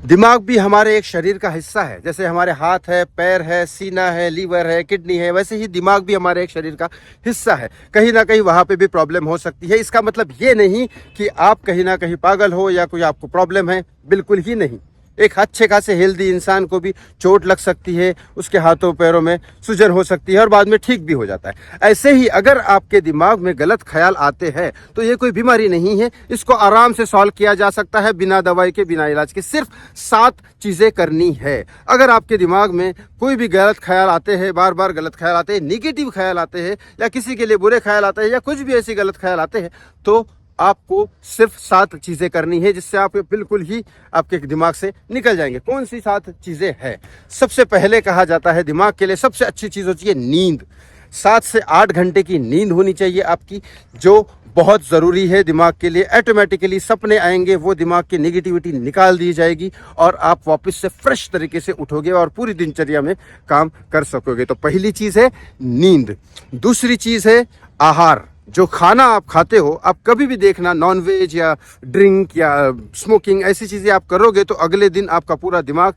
दिमाग भी हमारे एक शरीर का हिस्सा है। जैसे हमारे हाथ है, पैर है, सीना है, लीवर है, किडनी है, वैसे ही दिमाग भी हमारे एक शरीर का हिस्सा है। कहीं ना कहीं वहाँ पे भी प्रॉब्लम हो सकती है। इसका मतलब ये नहीं कि आप कहीं ना कहीं पागल हो या कोई आपको प्रॉब्लम है, बिल्कुल ही नहीं। एक अच्छे खासे हेल्दी इंसान को भी चोट लग सकती है, उसके हाथों पैरों में सूजन हो सकती है और बाद में ठीक भी हो जाता है। ऐसे ही अगर आपके दिमाग में गलत ख्याल आते हैं तो ये कोई बीमारी नहीं है, इसको आराम से सॉल्व किया जा सकता है बिना दवाई के, बिना इलाज के। सिर्फ 7 चीज़ें करनी है। अगर आपके दिमाग में कोई भी गलत ख्याल आते हैं, बार बार गलत ख्याल आते हैं, निगेटिव ख्याल आते हैं या किसी के लिए बुरे ख्याल आते हैं या कुछ भी ऐसी गलत ख्याल आते हैं, तो आपको सिर्फ 7 चीजें करनी है जिससे आप बिल्कुल ही आपके दिमाग से निकल जाएंगे। कौन सी 7 चीजें हैं? सबसे पहले कहा जाता है दिमाग के लिए सबसे अच्छी चीज होती है नींद। 7 से 8 घंटे की नींद होनी चाहिए आपकी, जो बहुत ज़रूरी है दिमाग के लिए। ऑटोमेटिकली सपने आएंगे, वो दिमाग की नेगेटिविटी निकाल दी जाएगी और आप वापस से फ्रेश तरीके से उठोगे और पूरी दिनचर्या में काम कर सकोगे। तो पहली चीज़ है नींद। दूसरी चीज़ है आहार। जो खाना आप खाते हो, आप कभी भी देखना नॉन वेज या ड्रिंक या स्मोकिंग ऐसी चीज़ें आप करोगे तो अगले दिन आपका पूरा दिमाग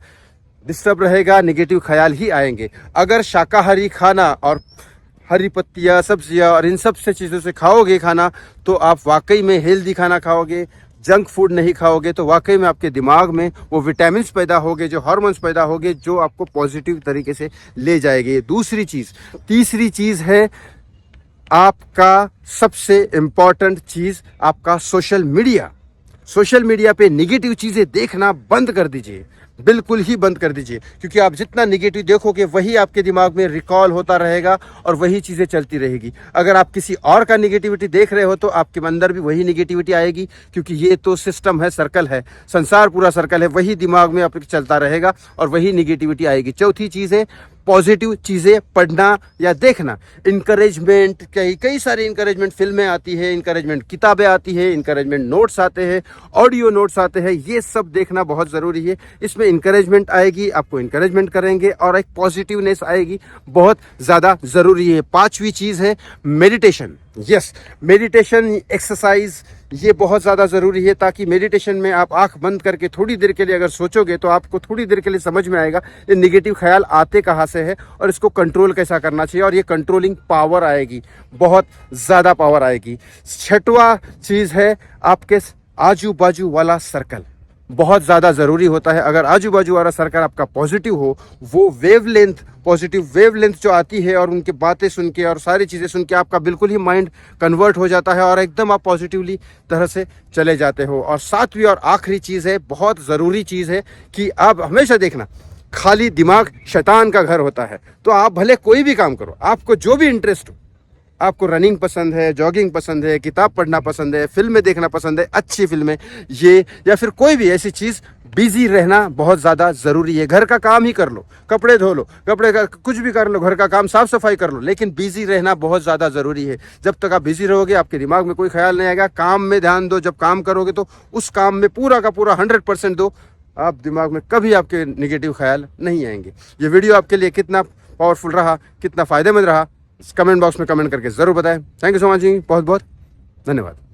डिस्टर्ब रहेगा, नेगेटिव ख्याल ही आएंगे। अगर शाकाहारी खाना और हरी पत्तियाँ, सब्जियाँ और इन सब से चीज़ों से खाओगे खाना, तो आप वाकई में हेल्दी खाना खाओगे, जंक फूड नहीं खाओगे, तो वाकई में आपके दिमाग में वो विटामिन्स पैदा होंगे, जो हार्मोन्स पैदा होंगे, जो आपको पॉजिटिव तरीके से ले जाएंगे। दूसरी चीज़। तीसरी चीज़ है आपका सबसे इम्पॉर्टेंट चीज़, आपका सोशल मीडिया। सोशल मीडिया पे नेगेटिव चीज़ें देखना बंद कर दीजिए, बिल्कुल ही बंद कर दीजिए, क्योंकि आप जितना नेगेटिव देखोगे वही आपके दिमाग में रिकॉल होता रहेगा और वही चीज़ें चलती रहेगी। अगर आप किसी और का नेगेटिविटी देख रहे हो तो आपके अंदर भी वही नेगेटिविटी आएगी, क्योंकि ये तो सिस्टम है, सर्कल है, संसार पूरा सर्कल है, वही दिमाग में आपके चलता रहेगा और वही नेगेटिविटी आएगी। चौथी चीज़ है पॉजिटिव चीज़ें पढ़ना या देखना। इंकरेजमेंट, कई सारी इंकरेजमेंट फिल्में आती है, इंकरेजमेंट किताबें आती है, इंकरेजमेंट नोट्स आते हैं, ऑडियो नोट्स आते हैं, ये सब देखना बहुत ज़रूरी है। इसमें इंकरेजमेंट आएगी, आपको इंकरेजमेंट करेंगे और एक पॉजिटिवनेस आएगी, बहुत ज़्यादा ज़रूरी है। 5वीं चीज़ है मेडिटेशन। यस, मेडिटेशन, एक्सरसाइज, ये बहुत ज़्यादा ज़रूरी है, ताकि मेडिटेशन में आप आंख बंद करके थोड़ी देर के लिए अगर सोचोगे तो आपको थोड़ी देर के लिए समझ में आएगा ये नेगेटिव ख्याल आते कहाँ से है और इसको कंट्रोल कैसा करना चाहिए, और ये कंट्रोलिंग पावर आएगी, बहुत ज़्यादा पावर आएगी। 6वां चीज़ है आपके आजू बाजू वाला सर्कल। बहुत ज़्यादा ज़रूरी होता है। अगर आजू बाजू वाला सर्कल आपका पॉजिटिव हो, वो वेवलेंथ, पॉजिटिव वेवलेंथ जो आती है और उनकी बातें सुन के और सारी चीज़ें सुन के आपका बिल्कुल ही माइंड कन्वर्ट हो जाता है और एकदम आप पॉजिटिवली तरह से चले जाते हो। और 7वीं और आखिरी चीज़ है, बहुत ज़रूरी चीज़ है कि आप हमेशा देखना, खाली दिमाग शैतान का घर होता है। तो आप भले कोई भी काम करो, आपको जो भी इंटरेस्ट हो, आपको रनिंग पसंद है, जॉगिंग पसंद है, किताब पढ़ना पसंद है, फिल्में देखना पसंद है, अच्छी फिल्में, ये या फिर कोई भी ऐसी चीज़, बिजी रहना बहुत ज़्यादा ज़रूरी है। घर का काम ही कर लो, कपड़े धो लो, कपड़े का कुछ भी कर लो, घर का काम, साफ सफाई कर लो, लेकिन बिजी रहना बहुत ज़्यादा ज़रूरी है। जब तक आप बिजी रहोगे आपके दिमाग में कोई ख्याल नहीं आएगा। काम में ध्यान दो, जब काम करोगे तो उस काम में पूरा का पूरा 100% दो, आप दिमाग में कभी आपके नेगेटिव ख्याल नहीं आएंगे। ये वीडियो आपके लिए कितना पावरफुल रहा, कितना फ़ायदेमंद रहा, कमेंट बॉक्स में कमेंट करके ज़रूर बताएं। थैंक यू सो मच जी, बहुत बहुत धन्यवाद।